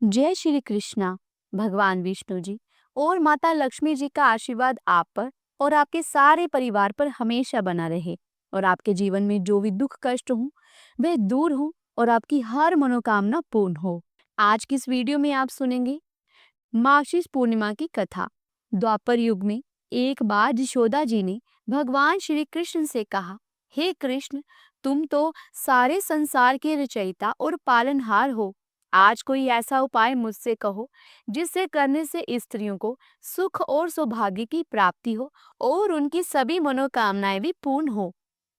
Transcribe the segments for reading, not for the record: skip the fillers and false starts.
जय श्री कृष्णा। भगवान विष्णु जी और माता लक्ष्मी जी का आशीर्वाद आप पर और आपके सारे परिवार पर हमेशा बना रहे और आपके जीवन में जो भी दुख कष्ट हो वह दूर हो और आपकी हर मनोकामना पूर्ण हो। आज की इस वीडियो में आप सुनेंगे मार्गशीर्ष पूर्णिमा की कथा। द्वापर युग में एक बार यशोदा जी ने भगवान श्री कृष्ण से कहा, हे कृष्ण, तुम तो सारे संसार के रचयिता और पालनहार हो। आज कोई ऐसा उपाय मुझसे कहो जिससे करने से स्त्रियों को सुख और सौभाग्य की प्राप्ति हो और उनकी सभी मनोकामनाएं भी पूर्ण हो।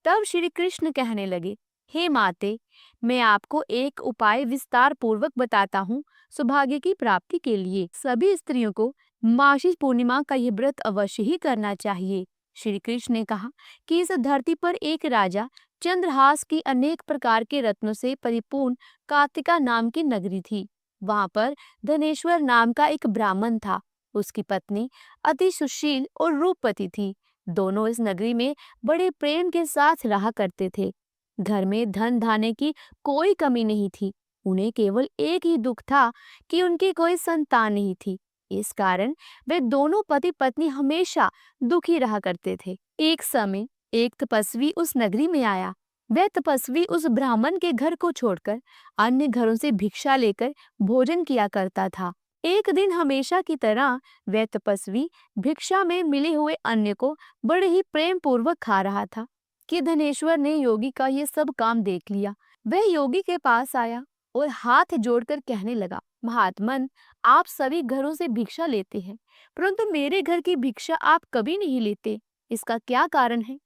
तब श्री कृष्ण कहने लगे, हे माते, मैं आपको एक उपाय विस्तार पूर्वक बताता हूँ। सौभाग्य की प्राप्ति के लिए सभी स्त्रियों को मार्गशीर्ष पूर्णिमा का यह व्रत अवश्य ही करना चाहिए। श्री कृष्ण ने कहा कि इस धरती पर एक राजा चंद्रहास की अनेक प्रकार के रत्नों से परिपूर्ण कार्तिका नाम की नगरी थी। वहां पर धनेश्वर नाम का एक ब्राह्मण था। उसकी पत्नी अति सुशील और रूपवती थी। दोनों इस नगरी में बड़े प्रेम के साथ रहा करते थे। घर में धन धान्य की कोई कमी नहीं थी। उन्हें केवल एक ही दुख था कि उनकी कोई संतान नहीं थी। इस कारण वे दोनों पति पत्नी हमेशा दुखी रहा करते थे। एक समय एक तपस्वी उस नगरी में आया। वह तपस्वी उस ब्राह्मण के घर को छोड़कर अन्य घरों से भिक्षा लेकर भोजन किया करता था। एक दिन हमेशा की तरह वह तपस्वी भिक्षा में मिले हुए अन्न को बड़े ही प्रेम पूर्वक खा रहा था कि धनेश्वर ने योगी का ये सब काम देख लिया। वह योगी के पास आया और हाथ जोड़कर कहने लगा, महात्मन, आप सभी घरों से भिक्षा लेते हैं, परंतु मेरे घर की भिक्षा आप कभी नहीं लेते। इसका क्या कारण है?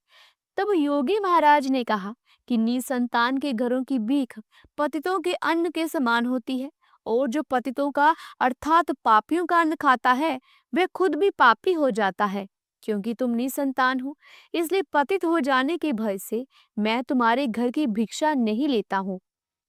तब योगी महाराज ने कहा कि निसंतान के घरों की भीख पतितों के अन्न के समान होती है और जो पतितों का अर्थात पापियों का अन्न खाता है वह खुद भी पापी हो जाता है। क्योंकि तुम निसंतान हो, इसलिए पतित हो जाने के भय से मैं तुम्हारे घर की भिक्षा नहीं लेता हूँ।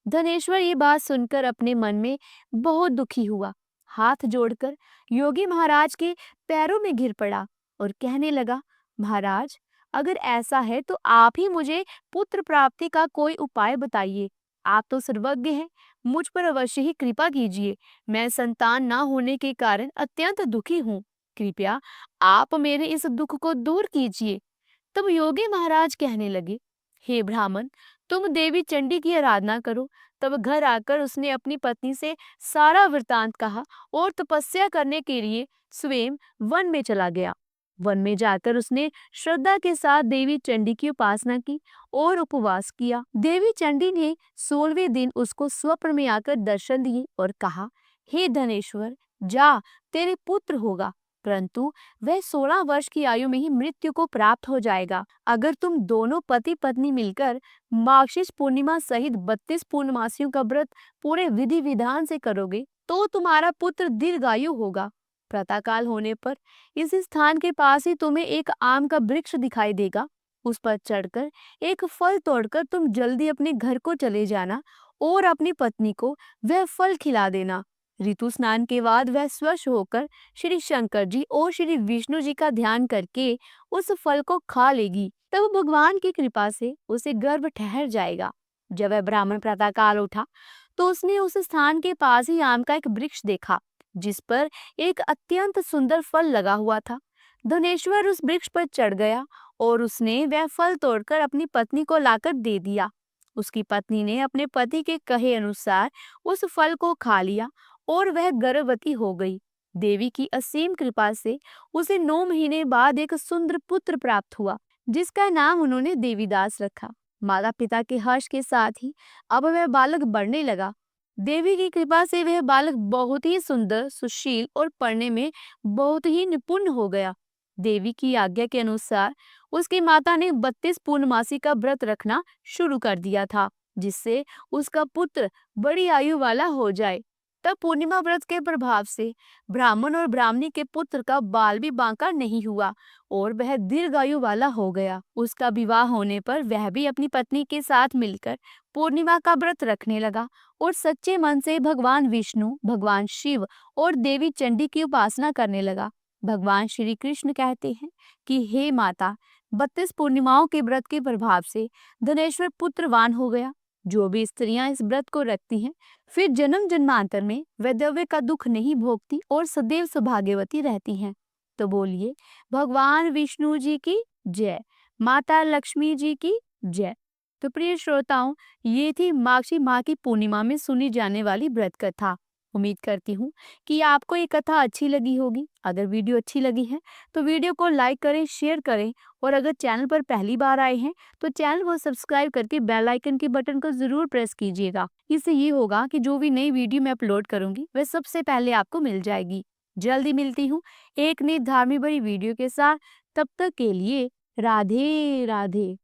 धनेश्वर ये बात सुनकर अपने मन में बहुत दुखी हुआ। हाथ जोड़कर योगी महाराज के पैरों में गिर पड़ा और कहने लगा, महाराज, अगर ऐसा है तो आप ही मुझे पुत्र प्राप्ति का कोई उपाय बताइए। आप तो सर्वज्ञ हैं, मुझ पर अवश्य ही कृपा कीजिए। मैं संतान ना होने के कारण अत्यंत दुखी हूँ। कृपया आप मेरे इस दुख को दूर कीजिए। तब योगी महाराज कहने लगे, हे ब्राह्मण, तुम देवी चंडी की आराधना करो। तब घर आकर उसने अपनी पत्नी से सारा वृतांत कहा और तपस्या करने के लिए स्वयं वन में चला गया। वन में जाकर उसने श्रद्धा के साथ देवी चंडी की उपासना की और उपवास किया। देवी चंडी ने 16वें दिन उसको स्वप्न में आकर दर्शन दिए और कहा, हे धनेश्वर, जा, तेरे पुत्र होगा, परंतु वह 16 वर्ष की आयु में ही मृत्यु को प्राप्त हो जाएगा। अगर तुम दोनों पति पत्नी मिलकर मार्गशीर्ष पूर्णिमा सहित 32 पूर्णमासियों का व्रत पूरे विधि विधान से करोगे तो तुम्हारा पुत्र दीर्घायु होगा। प्रातःकाल होने पर इस स्थान के पास ही तुम्हें एक आम का वृक्ष दिखाई देगा। उस पर चढ़कर एक फल तोड़कर तुम जल्दी अपने घर को चले जाना और अपनी पत्नी को वह फल खिला देना। ऋतु स्नान के बाद वह स्वच्छ होकर श्री शंकर जी और श्री विष्णु जी का ध्यान करके उस फल को खा लेगी। तब भगवान की कृपा से उसे गर्भ ठहर जाएगा। जब वह ब्राह्मण प्रातःकाल उठा तो उसने उस स्थान के पास ही आम का एक वृक्ष देखा जिस पर एक अत्यंत सुंदर फल लगा हुआ था। धनेश्वर उस वृक्ष पर चढ़ गया और उसने वह फल तोड़कर अपनी पत्नी को लाकर दे दिया। उसकी पत्नी ने अपने पति के कहे अनुसार उस फल को खा लिया और वह गर्भवती हो गई। देवी की असीम कृपा से उसे 9 महीने बाद एक सुंदर पुत्र प्राप्त हुआ जिसका नाम उन्होंने देवीदास रखा। माता पिता के हर्ष के साथ ही अब वह बालक बढ़ने लगा। देवी की कृपा से वह बालक बहुत ही सुंदर, सुशील और पढ़ने में बहुत ही निपुण हो गया। देवी की आज्ञा के अनुसार उसकी माता ने 32 पूर्णमासी का व्रत रखना शुरू कर दिया था जिससे उसका पुत्र बड़ी आयु वाला हो जाए। तब पूर्णिमा व्रत के प्रभाव से ब्राह्मण और ब्राह्मणी के पुत्र का बाल भी बांका नहीं हुआ और वह दीर्घायु वाला हो गया। उसका विवाह होने पर वह भी अपनी पत्नी के साथ मिलकर पूर्णिमा का व्रत रखने लगा और सच्चे मन से भगवान विष्णु, भगवान शिव और देवी चंडी की उपासना करने लगा। भगवान श्री कृष्ण कहते हैं कि हे माता, 32 पूर्णिमाओं के व्रत के प्रभाव से धनेश्वर पुत्रवान हो गया। जो भी स्त्रियां इस व्रत को रखती हैं फिर जन्म जन्मांतर में वैधव्य का दुख नहीं भोगती और सदैव सौभाग्यवती रहती हैं। तो बोलिए भगवान विष्णु जी की जय, माता लक्ष्मी जी की जय। तो प्रिय श्रोताओं, ये थी माघी माह की पूर्णिमा में सुनी जाने वाली व्रत कथा। उम्मीद करती हूँ कि आपको ये कथा अच्छी लगी होगी। अगर वीडियो अच्छी लगी है तो वीडियो को लाइक करें, शेयर करें, और अगर चैनल पर पहली बार आए हैं तो चैनल को सब्सक्राइब करके बेल आइकन के बटन को जरूर प्रेस कीजिएगा। इससे ये होगा कि जो भी नई वीडियो मैं अपलोड करूंगी वह सबसे पहले आपको मिल जाएगी। जल्दी मिलती हूँ एक नई धार्मिक भरी वीडियो के साथ। तब तक के लिए राधे राधे।